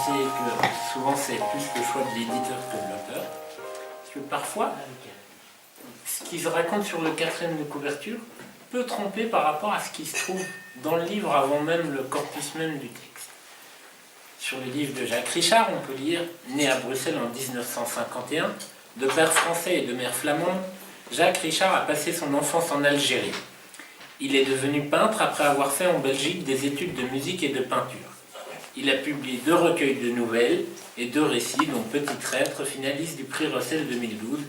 préciser que souvent c'est plus le choix de l'éditeur que de l'auteur. Parce que parfois, ce qu'ils racontent sur le quatrième de couverture peut tromper par rapport à ce qui se trouve dans le livre avant même le corpus même du texte. Sur le livre de Jacques Richard, on peut lire « Né à Bruxelles en 1951, de père français et de mère flamande, Jacques Richard a passé son enfance en Algérie. Il est devenu peintre après avoir fait en Belgique des études de musique et de peinture. Il a publié 2 recueils de nouvelles et 2 récits, dont Petit Traître, finaliste du prix Russell 2012,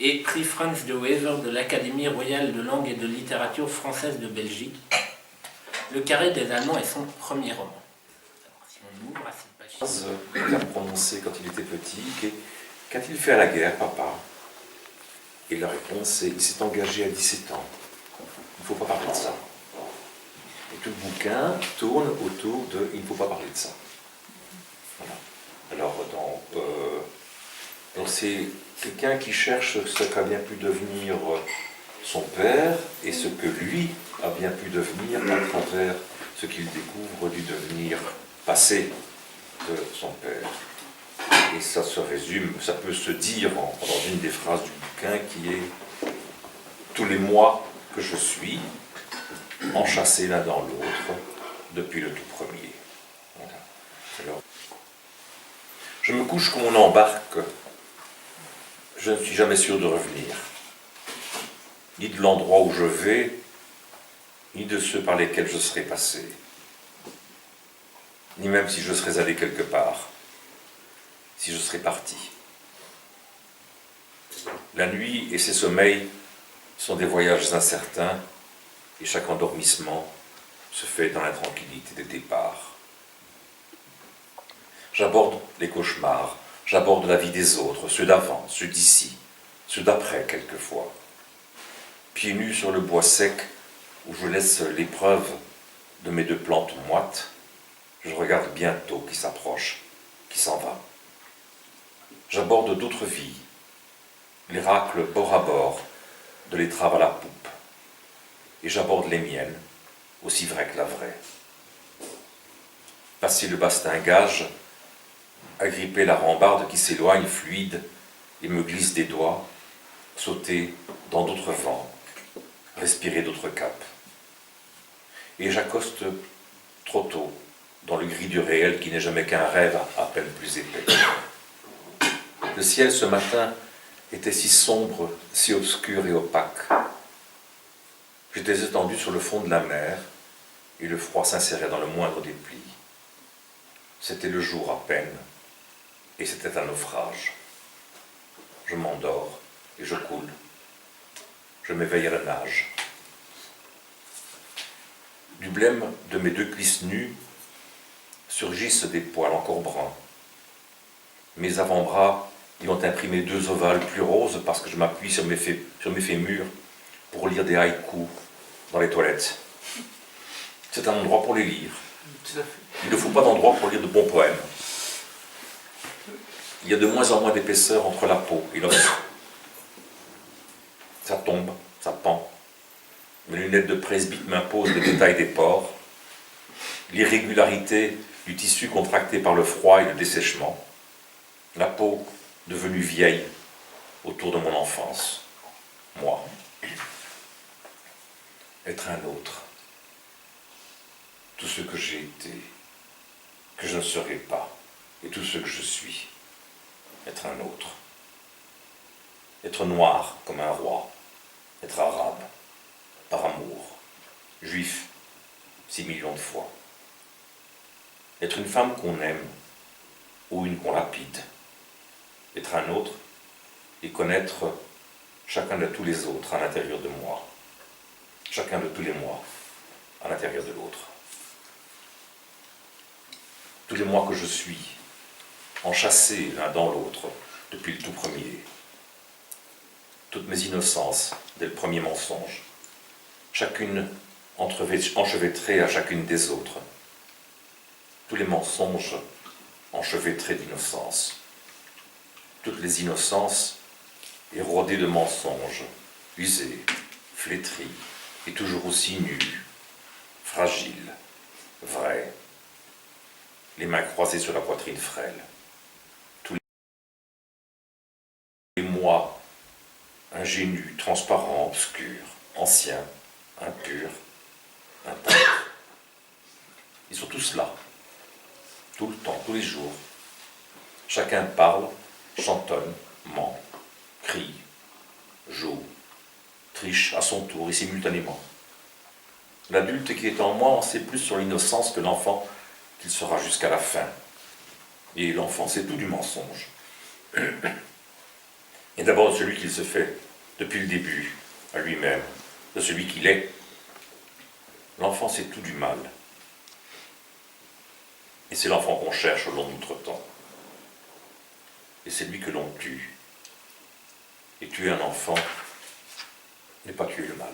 et prix Franz de Wever de l'Académie royale de langue et de littérature française de Belgique. Le Carré des Allemands est son premier roman. Alors, si on ouvre à cette page... Il a prononcé quand il était petit, qu'a-t-il fait à la guerre, papa? Et la réponse est, il s'est engagé à 17 ans. Il ne faut pas parler de ça. Et tout le bouquin tourne autour de, il ne faut pas parler de ça. Voilà. Alors, donc c'est quelqu'un qui cherche ce qu'a bien pu devenir son père et ce que lui a bien pu devenir à travers ce qu'il découvre du devenir passé de son père. Et ça se résume, ça peut se dire dans une des phrases du bouquin qui est « Tous les mois que je suis, enchâssés l'un dans l'autre, depuis le tout premier. » Voilà. Alors, je me couche comme on embarque, je ne suis jamais sûr de revenir, ni de l'endroit où je vais, ni de ceux par lesquels je serai passé, ni même si je serais allé quelque part, si je serais parti. La nuit et ses sommeils sont des voyages incertains, et chaque endormissement se fait dans la tranquillité des départs. J'aborde les cauchemars, j'aborde la vie des autres, ceux d'avant, ceux d'ici, ceux d'après quelquefois. Pieds nus sur le bois sec, où je laisse l'épreuve de mes 2 plantes moites, je regarde bientôt qui s'approche, qui s'en va. J'aborde d'autres vies, les racles bord à bord, de l'étrave à la poupe, et j'aborde les miennes, aussi vraies que la vraie. Passer le bastingage, agripper la rambarde qui s'éloigne fluide et me glisse des doigts, sauter dans d'autres vents, respirer d'autres caps. Et j'accoste trop tôt dans le gris du réel qui n'est jamais qu'un rêve à peine plus épais. Le ciel ce matin était si sombre, si obscur et opaque. J'étais étendu sur le fond de la mer et le froid s'insérait dans le moindre des plis. C'était le jour à peine et c'était un naufrage. Je m'endors et je coule. Je m'éveille à la nage. Du blême de mes 2 cuisses nues surgissent des poils encore bruns. Mes avant-bras y ont imprimé 2 ovales plus roses parce que je m'appuie sur mes fémurs pour lire des haïkus dans les toilettes. C'est un endroit pour les lire. Il ne faut pas d'endroit pour lire de bons poèmes. Il y a de moins en moins d'épaisseur entre la peau et l'os. Ça tombe, ça pend. Mes lunettes de presbyte m'imposent les détails des pores, l'irrégularité du tissu contracté par le froid et le dessèchement, la peau devenue vieille autour de mon enfance. Moi. Être un autre. Tout ce que j'ai été, que je ne serai pas, et tout ce que je suis. Être un autre. Être noir comme un roi. Être arabe, par amour. Juif, 6 millions de fois. Être une femme qu'on aime, ou une qu'on lapide. Être un autre, et connaître chacun de tous les autres à l'intérieur de moi. Chacun de tous les mois à l'intérieur de l'autre. Tous les mois que je suis, enchâssés l'un dans l'autre depuis le tout premier. Toutes mes innocences dès le premier mensonge, chacune enchevêtrée à chacune des autres. Tous les mensonges enchevêtrés d'innocence. Toutes les innocences érodées de mensonges, usées, flétries, et toujours aussi nues, fragiles, vraies. les mains croisées sur la poitrine frêle. Tous les moi, ingénus, transparents, obscurs, anciens, impurs, intacts. Ils sont tous là, tout le temps, tous les jours. Chacun parle, chantonne, ment, crie, joue, triche à son tour et simultanément. L'adulte qui est en moi en sait plus sur l'innocence que l'enfant qu'il sera jusqu'à la fin. Et l'enfant, c'est tout du mensonge. Et d'abord de celui qu'il se fait depuis le début, à lui-même, de celui qu'il est. L'enfant, c'est tout du mal. Et c'est l'enfant qu'on cherche au long de notre temps. Et c'est lui que l'on tue. Et tuer un enfant n'est pas tuer le mal.